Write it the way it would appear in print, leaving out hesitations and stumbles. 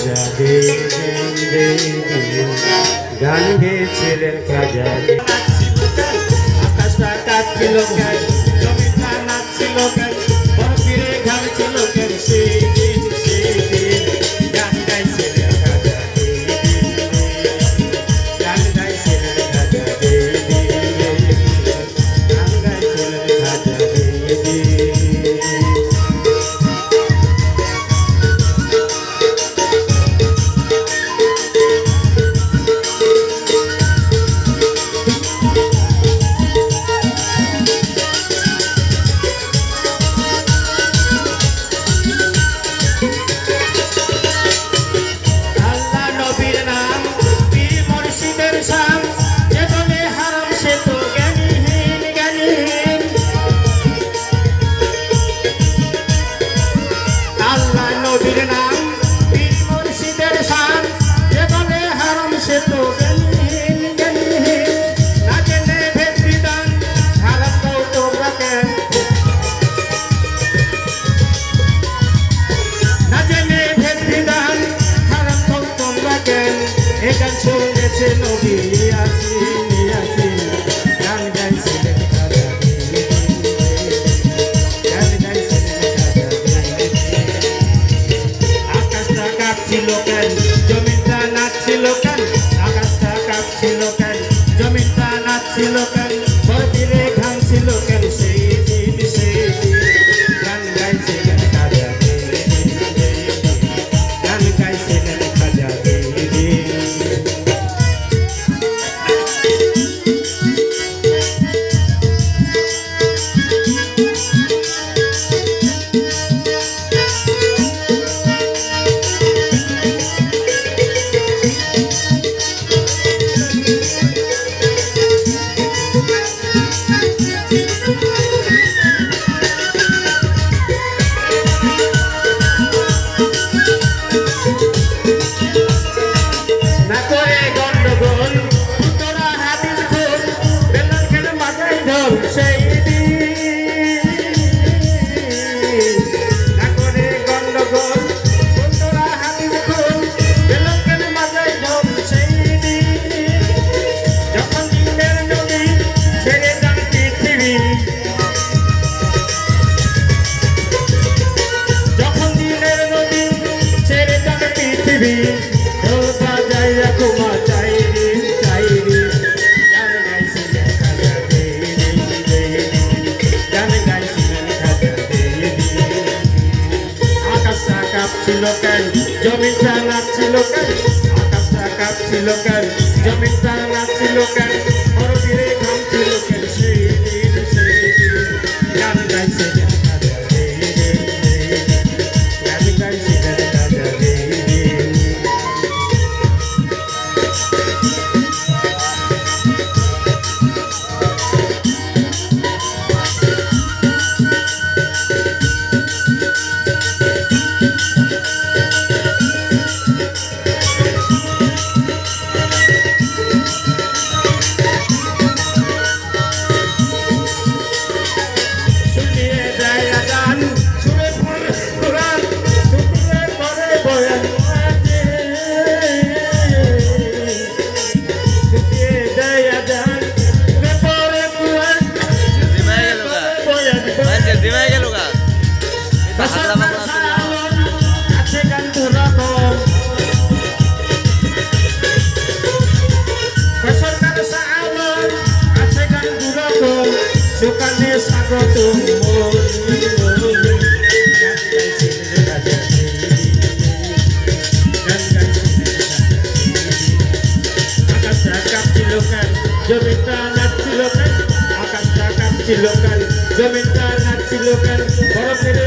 খাজা দিন গান গেয়েছিলেন খাজা দিন। আকাশটা কাঁপছিল কেন, জমিটা নাচছিল কেন, বরফিরে ঘামছিল কেন, সেই দিন গান গাইছিলেন খাজা দিন, গান গাইছিলেন খাজা দিন, গান গাইছিলেন খাজা দিন। গান শুনেছে নবী আসিন গান গাইছিলেন খাজা দিন, গান গাইছিলেন খাজা দিন। আকাশটা কাঁপছিল কেন, জমিনটা নাচছিল কেন, আকাশটা কাঁপছিল কেন, জমিনটা নাচছিল কেন, বরফিরে ঘামছিল কেন, সেই দিন গান গাইছিলেন খাজা দিন, গান গাইছিলেন খাজা দিন। জমিটা নাচছিল কেন, আকাশটা কাঁপছিল কেন, জমিটা নাচছিল কেন, বরফিরে ঘামছিল কেন, সেই দিন গান গাইছিলেন খাজা দিন, গান গাইছিলেন খাজা দিন। Sukane sagotum গান গাইছিলেন খাজা দিন, আকাশটা কাঁপছিল কেন, জমিটা নাচছিল কেন, আকাশটা কাঁপছিল কেন, জমিটা নাচছিল কেন, বরফের